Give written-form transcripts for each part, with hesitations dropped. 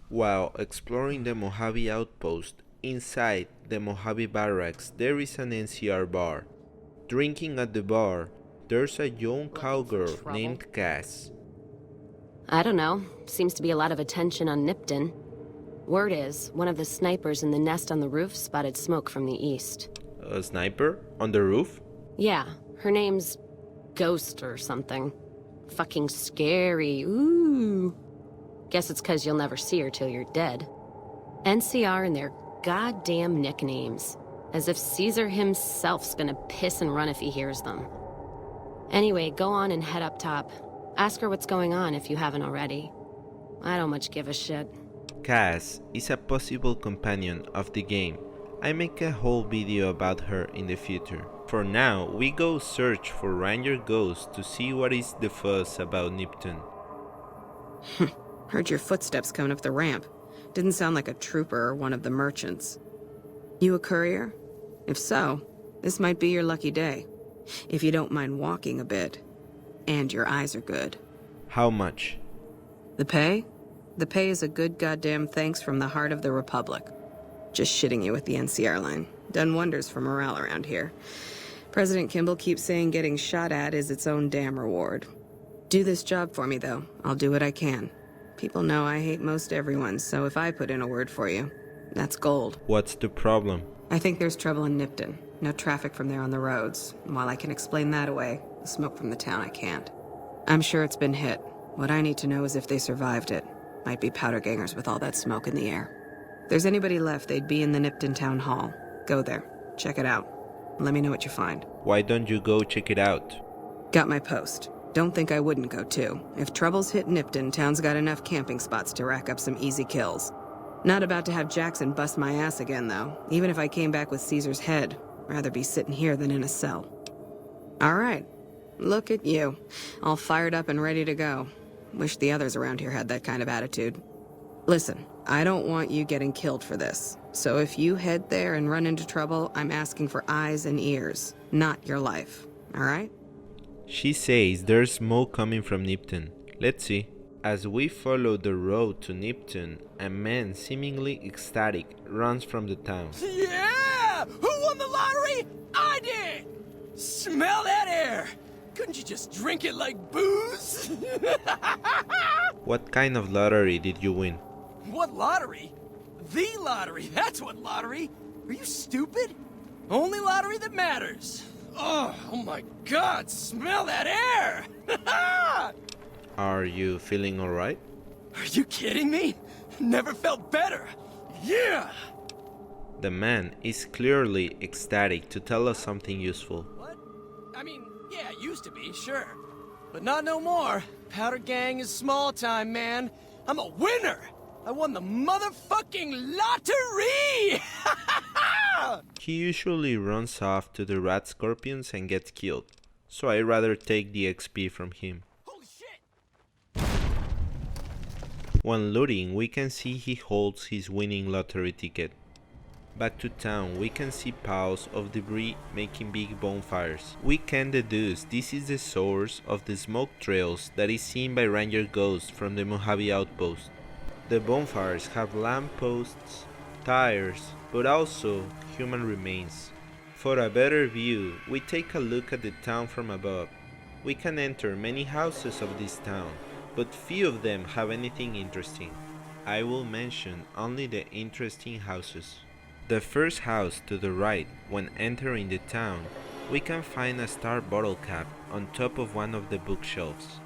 While exploring the Mojave outpost, inside the Mojave barracks there is an NCR bar. Drinking at the bar, there's a young cowgirl named Cass. I don't know. Seems to be a lot of attention on Nipton. Word is, one of the snipers in the nest on the roof spotted smoke from the east. A sniper? On the roof? Yeah, her name's Ghost or something. Fucking scary, ooh. Guess it's 'cause you'll never see her till you're dead. NCR and their goddamn nicknames. As if Caesar himself's gonna piss and run if he hears them. Anyway, go on and head up top. Ask her what's going on if you haven't already. I don't much give a shit. Cass is a possible companion of the game. I make a whole video about her in the future. For now, we go search for Ranger Ghost to see what is the fuss about Nipton. Heard your footsteps coming up the ramp. Didn't sound like a trooper or one of the merchants. You a courier? If so, this might be your lucky day. If you don't mind walking a bit. And your eyes are good. How much? The pay? The pay is a good goddamn thanks from the heart of the Republic. Just shitting you with the NCR line. Done wonders for morale around here. President Kimball keeps saying getting shot at is its own damn reward. Do this job for me, though. I'll do what I can. People know I hate most everyone, so if I put in a word for you, that's gold. What's the problem? I think there's trouble in Nipton. No traffic from there on the roads. And while I can explain that away, the smoke from the town I can't. I'm sure it's been hit. What I need to know is if they survived it. Might be powder gangers with all that smoke in the air. If there's anybody left, they'd be in the Nipton Town Hall. Go there. Check it out. Let me know what you find. Why don't you go check it out? Got my post. Don't think I wouldn't go too. If troubles hit Nipton, town's got enough camping spots to rack up some easy kills. Not about to have Jackson bust my ass again, though. Even if I came back with Caesar's head. Rather be sitting here than in a cell. All right. Look at you. All fired up and ready to go. Wish the others around here had that kind of attitude. Listen, I don't want you getting killed for this. So if you head there and run into trouble, I'm asking for eyes and ears, not your life. All right? She says there's smoke coming from Nipton. Let's see. As we follow the road to Nipton, a man seemingly ecstatic runs from the town. Yeah! Who won the lottery? I did! Smell that air! Couldn't you just drink it like booze? What kind of lottery did you win? What lottery? The lottery, that's what lottery! Are you stupid? Only lottery that matters. Oh my god, smell that air! Are you feeling alright? Are you kidding me? Never felt better. Yeah! The man is clearly ecstatic to tell us something useful. What? I mean, yeah, it used to be, sure. But not no more. Powder gang is small time, man. I'm a winner! I won the motherfucking lottery! He usually runs off to the rat scorpions and gets killed, so I rather take the XP from him. Holy shit! When looting, we can see he holds his winning lottery ticket. Back to town, we can see piles of debris making big bonfires. We can deduce this is the source of the smoke trails that is seen by Ranger Ghost from the Mojave outpost. The bonfires have lampposts, tires, but also human remains. For a better view, we take a look at the town from above. We can enter many houses of this town, but few of them have anything interesting. I will mention only the interesting houses. The first house to the right, when entering the town, we can find a star bottle cap on top of one of the bookshelves.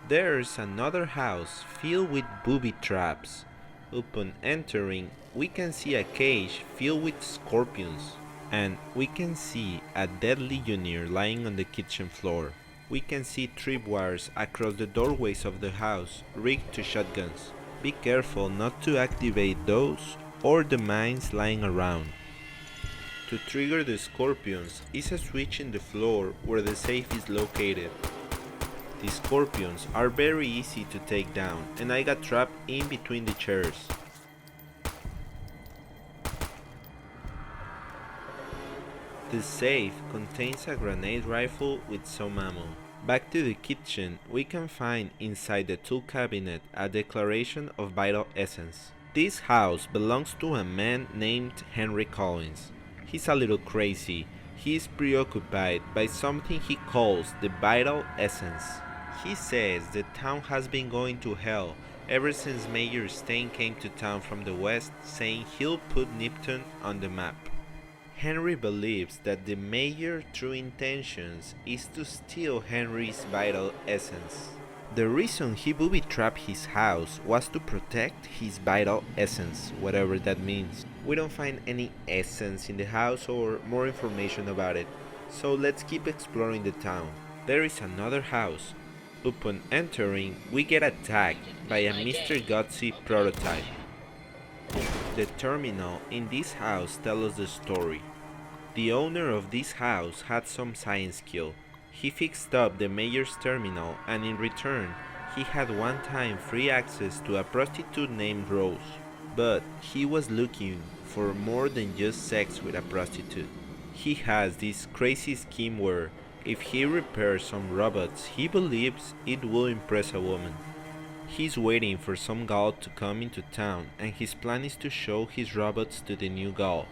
There's another house filled with booby traps. Upon entering, we can see a cage filled with scorpions, and we can see a dead legionnaire lying on the kitchen floor. We can see tripwires across the doorways of the house rigged to shotguns. Be careful not to activate those or the mines lying around. To trigger the scorpions is a switch in the floor where the safe is located. The scorpions are very easy to take down, and I got trapped in between the chairs. The safe contains a grenade rifle with some ammo. Back to the kitchen, we can find inside the tool cabinet a declaration of vital essence. This house belongs to a man named Henry Collins. He's a little crazy. He is preoccupied by something he calls the vital essence. He says the town has been going to hell ever since Mayor Stain came to town from the west saying he'll put Nipton on the map. Henry believes that the mayor's true intentions is to steal Henry's vital essence. The reason he booby-trapped his house was to protect his vital essence, whatever that means. We don't find any essence in the house or more information about it, so let's keep exploring the town. There is another house. Upon entering, we get attacked by a Mr. Gutsy prototype. The terminal in this house tells us the story. The owner of this house had some science skill. He fixed up the mayor's terminal and in return, he had one time free access to a prostitute named Rose. But he was looking for more than just sex with a prostitute. He has this crazy scheme where if he repairs some robots, he believes it will impress a woman. He's waiting for some gal to come into town and his plan is to show his robots to the new gal,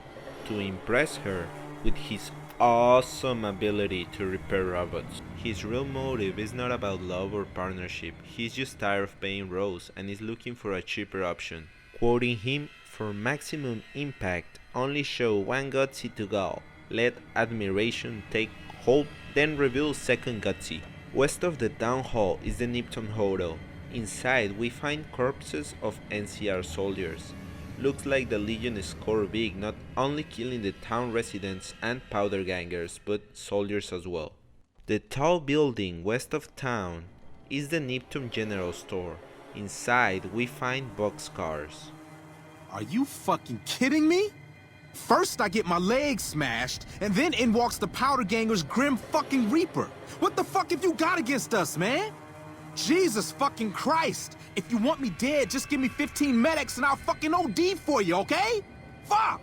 to impress her with his awesome ability to repair robots. His real motive is not about love or partnership, he's just tired of paying Rose and is looking for a cheaper option. Quoting him, "For maximum impact, only show one gutsy to gal. Let admiration take hold, then reveal second gutsy." West of the town hall is the Nipton Hotel. Inside we find corpses of NCR soldiers. Looks like the Legion scored big, not only killing the town residents and powder gangers, but soldiers as well. The tall building west of town is the Nipton General Store. Inside we find boxcars. Are you fucking kidding me? First I get my leg smashed, and then in walks the powder ganger's grim fucking reaper. What the fuck have you got against us, man? Jesus fucking Christ! If you want me dead, just give me 15 medics and I'll fucking OD for you, okay? Fuck!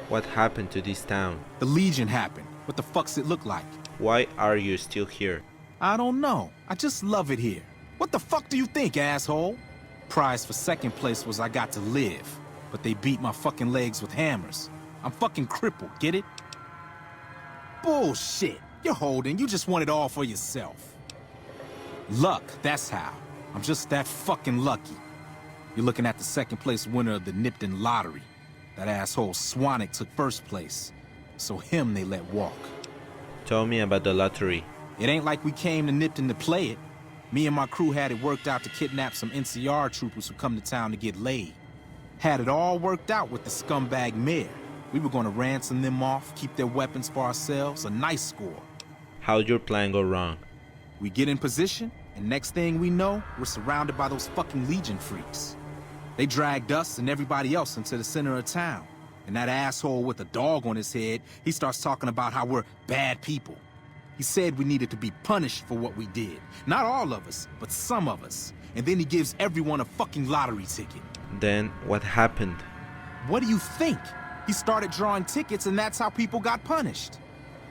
What happened to this town? The Legion happened. What the fuck's it look like? Why are you still here? I don't know. I just love it here. What the fuck do you think, asshole? Prize for second place was I got to live, but they beat my fucking legs with hammers. I'm fucking crippled, get it? Bullshit. You're holding. You just want it all for yourself. Luck, that's how. I'm just that fucking lucky. You're looking at the second place winner of the Nipton lottery. That asshole Swanick took first place, so him they let walk. Tell me about the lottery. It ain't like we came to Nipton to play it. Me and my crew had it worked out to kidnap some NCR troopers who come to town to get laid. Had it all worked out with the scumbag mayor. We were gonna ransom them off, keep their weapons for ourselves, a nice score. How'd your plan go wrong? We get in position, and next thing we know, we're surrounded by those fucking Legion freaks. They dragged us and everybody else into the center of town. And that asshole with a dog on his head, he starts talking about how we're bad people. He said we needed to be punished for what we did. Not all of us, but some of us. And then he gives everyone a fucking lottery ticket. Then what happened? What do you think? He started drawing tickets and that's how people got punished.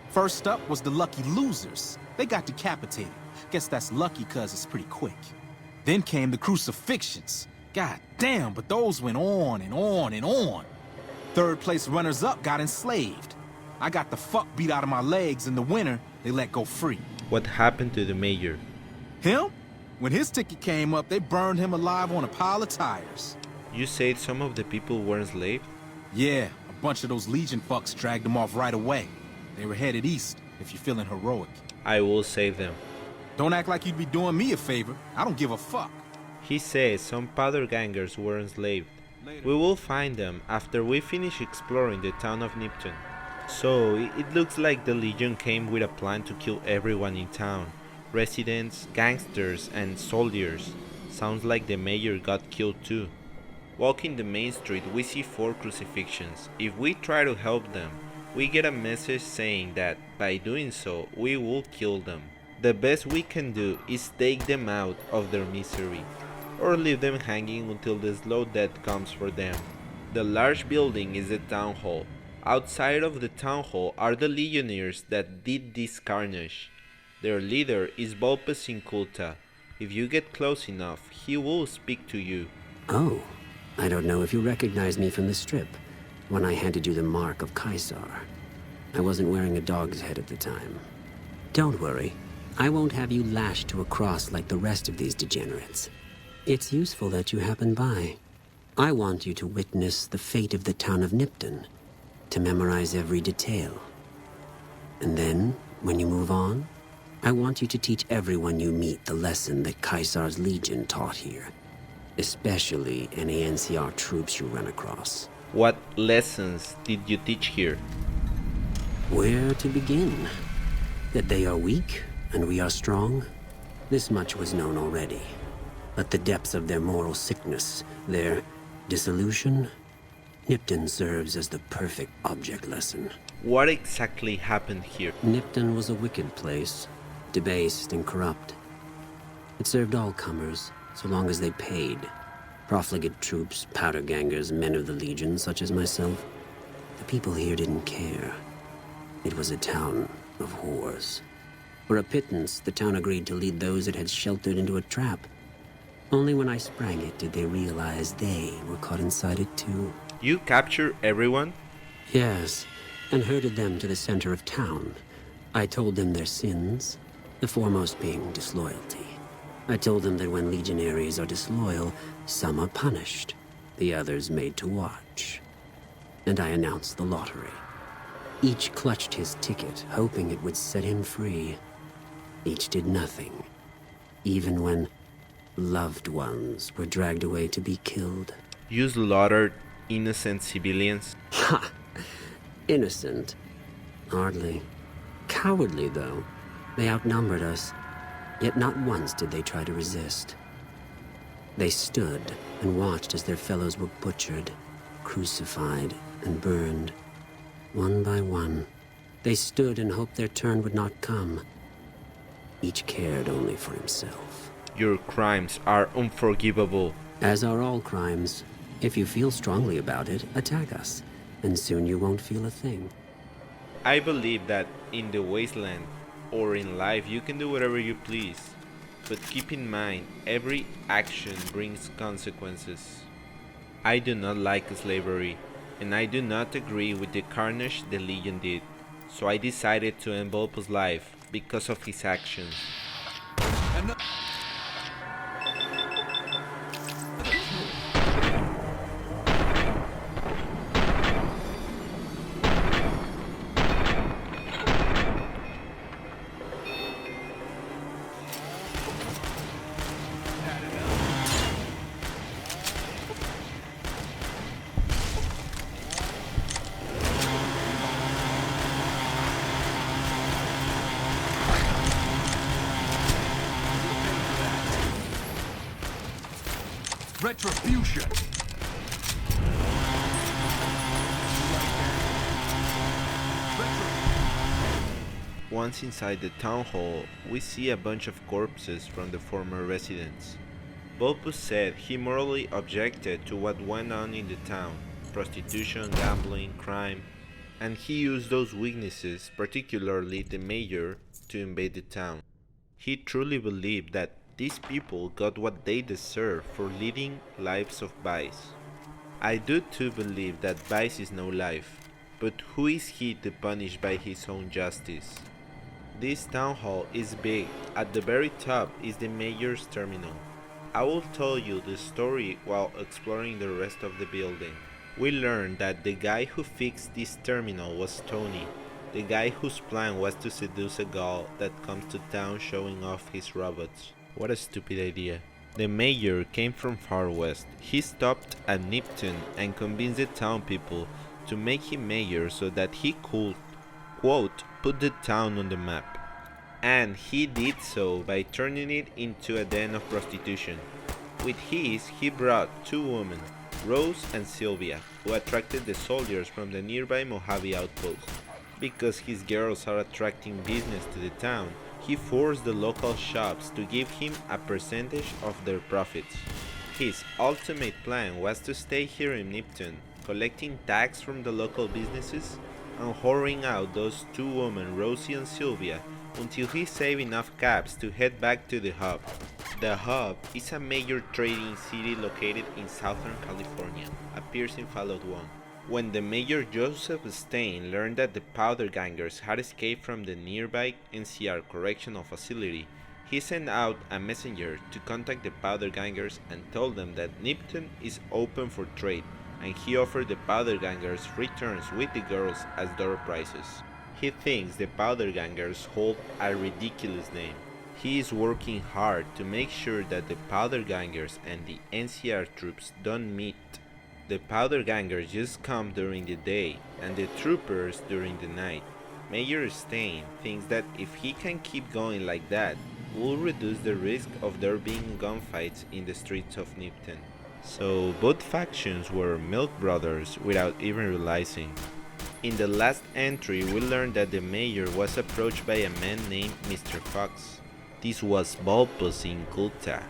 First up was the lucky losers. They got decapitated. Guess that's lucky cause it's pretty quick. Then came the crucifixions. God damn, but those went on and on and on. Third place runners-up got enslaved. I got the fuck beat out of my legs and the winner, they let go free. What happened to the mayor? Him? When his ticket came up, they burned him alive on a pile of tires. You said some of the people were enslaved? Yeah, a bunch of those Legion fucks dragged them off right away. They were headed east, if you're feeling heroic. I will save them. Don't act like you'd be doing me a favor. I don't give a fuck. He says some powder gangers were enslaved. We will find them after we finish exploring the town of Nipton. So, it looks like the Legion came with a plan to kill everyone in town. Residents, gangsters, and soldiers. Sounds like the mayor got killed too. Walking the main street, we see 4 crucifixions. If we try to help them, we get a message saying that, by doing so, we will kill them. The best we can do is take them out of their misery, or leave them hanging until the slow death comes for them. The large building is the town hall. Outside of the town hall are the legionnaires that did this carnage. Their leader is Vulpes Inculta. If you get close enough, he will speak to you. Oh, I don't know if you recognize me from the strip, when I handed you the mark of Caesar. I wasn't wearing a dog's head at the time. Don't worry. I won't have you lashed to a cross like the rest of these degenerates. It's useful that you happen by. I want you to witness the fate of the town of Nipton, to memorize every detail. And then, when you move on, I want you to teach everyone you meet the lesson that Caesar's Legion taught here. Especially any NCR troops you run across. What lessons did you teach here? Where to begin? That they are weak, and we are strong? This much was known already. But the depths of their moral sickness, their dissolution, Nipton serves as the perfect object lesson. What exactly happened here? Nipton was a wicked place, debased and corrupt. It served all comers, so long as they paid. Profligate troops, powder gangers, men of the Legion, such as myself. The people here didn't care. It was a town of whores. For a pittance, the town agreed to lead those it had sheltered into a trap. Only when I sprang it did they realize they were caught inside it too. You captured everyone? Yes, and herded them to the center of town. I told them their sins, the foremost being disloyalty. I told them that when legionaries are disloyal, some are punished, the others made to watch. And I announced the lottery. Each clutched his ticket, hoping it would set him free. Each did nothing, even when loved ones were dragged away to be killed. You slaughtered innocent civilians? Ha! Innocent? Hardly. Cowardly, though. They outnumbered us, yet not once did they try to resist. They stood and watched as their fellows were butchered, crucified, and burned. One by one, they stood and hoped their turn would not come. Each cared only for himself. Your crimes are unforgivable. As are all crimes. If you feel strongly about it, attack us, and soon you won't feel a thing. I believe that in the wasteland, or in life, you can do whatever you please. But keep in mind, every action brings consequences. I do not like slavery, and I do not agree with the carnage the Legion did, so I decided to end Volpo's life because of his actions. Retribution! Once inside the town hall, we see a bunch of corpses from the former residents. Volpo said he morally objected to what went on in the town, prostitution, gambling, crime, and he used those weaknesses, particularly the mayor, to invade the town. He truly believed that these people got what they deserve for leading lives of vice. I do too believe that vice is no life, but who is he to punish by his own justice? This town hall is big. At the very top is the mayor's terminal. I will tell you the story while exploring the rest of the building. We learned that the guy who fixed this terminal was Tony, the guy whose plan was to seduce a Gaul that comes to town showing off his robots. What a stupid idea. The mayor came from far west. He stopped at Nipton and convinced the town people to make him mayor so that he could, quote, put the town on the map. And he did so by turning it into a den of prostitution. With his, he brought two women, Rose and Sylvia, who attracted the soldiers from the nearby Mojave outpost. Because his girls are attracting business to the town, he forced the local shops to give him a percentage of their profits. His ultimate plan was to stay here in Nipton, collecting tax from the local businesses and whoring out those two women, Rosie and Sylvia, until he saved enough caps to head back to the hub. The hub is a major trading city located in Southern California, appears in Fallout 1. When the mayor Joseph Stein learned that the powder gangers had escaped from the nearby NCR correctional facility, he sent out a messenger to contact the powder gangers and told them that Nipton is open for trade, and he offered the powder gangers free turns with the girls as door prizes. He thinks the powder gangers hold a ridiculous name. He is working hard to make sure that the powder gangers and the NCR troops don't meet. The powder gangers just come during the day and the troopers during the night. Mayor Stein thinks that if he can keep going like that, will reduce the risk of there being gunfights in the streets of Nipton. So both factions were milk brothers without even realizing. In the last entry, we learned that the mayor was approached by a man named Mr. Fox. This was Bulbous in Kulta.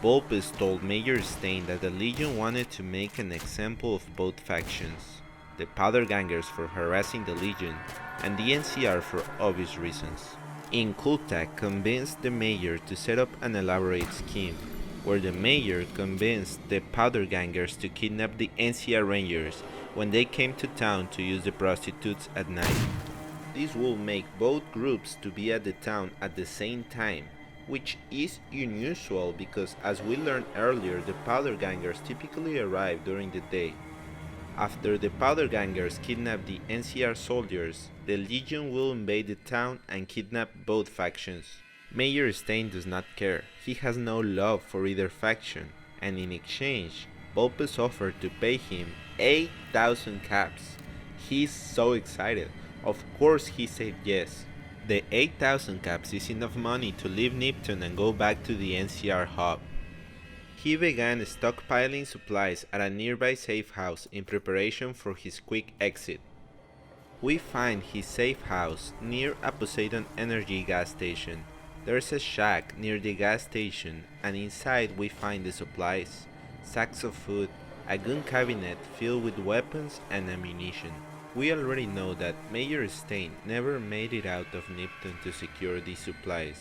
Bulbous told Mayor Stein that the Legion wanted to make an example of both factions, the powder gangers for harassing the Legion, and the NCR for obvious reasons. Kulta convinced the mayor to set up an elaborate scheme, where the mayor convinced the powder gangers to kidnap the NCR Rangers when they came to town to use the prostitutes at night. This will make both groups to be at the town at the same time, which is unusual because, as we learned earlier, the powder gangers typically arrive during the day. After the powder gangers kidnap the NCR soldiers, the Legion will invade the town and kidnap both factions. Mayor Stein does not care. He has no love for either faction, and in exchange, Bulbous offered to pay him 8,000 caps. He's so excited. Of course he said yes. The 8,000 caps is enough money to leave Nipton and go back to the NCR hub. He began stockpiling supplies at a nearby safe house in preparation for his quick exit. We find his safe house near a Poseidon Energy gas station. There's a shack near the gas station, and inside we find the supplies, sacks of food, a gun cabinet filled with weapons and ammunition. We already know that Mayor Stein never made it out of Nipton to secure these supplies.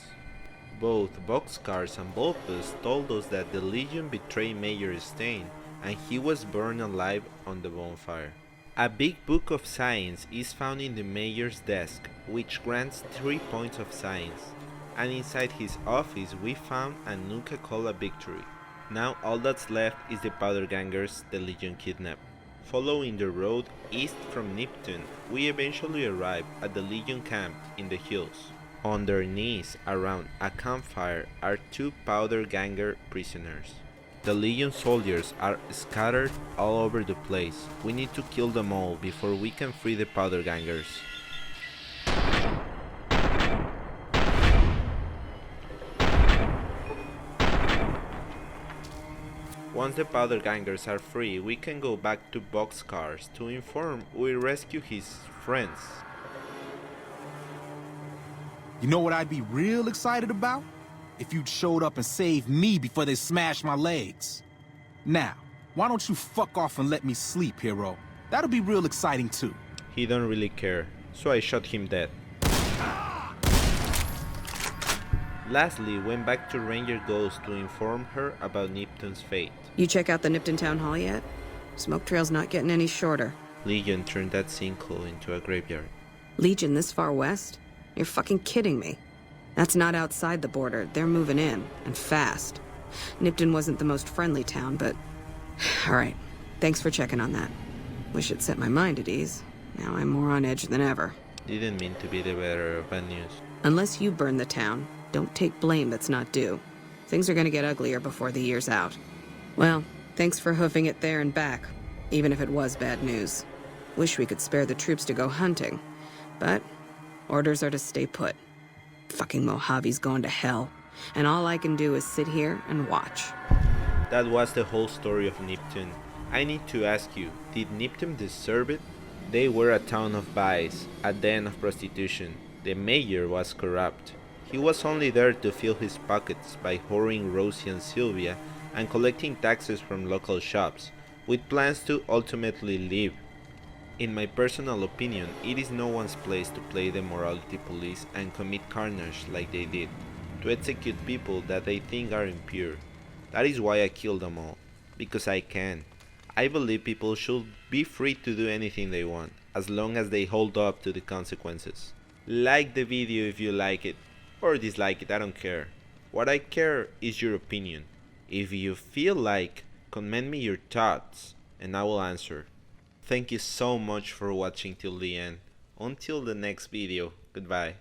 Both Boxcars and Bulbous told us that the Legion betrayed Mayor Stein and he was burned alive on the bonfire. A big book of science is found in the mayor's desk, which grants 3 points of science, and inside his office we found a Nuka-Cola victory. Now all that's left is the powder gangers the Legion kidnapped. Following the road east from Nipton, we eventually arrive at the Legion camp in the hills. On their knees around a campfire are 2 powder ganger prisoners. The Legion soldiers are scattered all over the place. We need to kill them all before we can free the powder gangers. Once the powder gangers are free, we can go back to Boxcars to inform we rescue his friends. You know what I'd be real excited about? If you'd showed up and saved me before they smashed my legs. Now, why don't you fuck off and let me sleep, hero? That'll be real exciting too. He don't really care, so I shot him dead. Lastly, went back to Ranger Ghost to inform her about Nipton's fate. You check out the Nipton Town Hall yet? Smoke trail's not getting any shorter. Legion turned that sinkhole into a graveyard. Legion this far west? You're fucking kidding me. That's not outside the border. They're moving in, and fast. Nipton wasn't the most friendly town, but... Alright, thanks for checking on that. Wish it set my mind at ease. Now I'm more on edge than ever. Didn't mean to be the bearer of bad news. Unless you burn the town, don't take blame that's not due. Things are gonna get uglier before the year's out. Well, thanks for hoofing it there and back, even if it was bad news. Wish we could spare the troops to go hunting, but orders are to stay put. Fucking Mojave's going to hell, and all I can do is sit here and watch. That was the whole story of Nipton. I need to ask you, did Nipton deserve it? They were a town of vice, a den of prostitution. The mayor was corrupt. He was only there to fill his pockets by whoring Rosie and Sylvia and collecting taxes from local shops, with plans to ultimately leave. In my personal opinion, it is no one's place to play the morality police and commit carnage like they did, to execute people that they think are impure. That is why I killed them all, because I can. I believe people should be free to do anything they want, as long as they hold up to the consequences. Like the video if you like it, or dislike it, I don't care. What I care is your opinion. If you feel like, comment me your thoughts, and I will answer. Thank you so much for watching till the end. Until the next video, goodbye.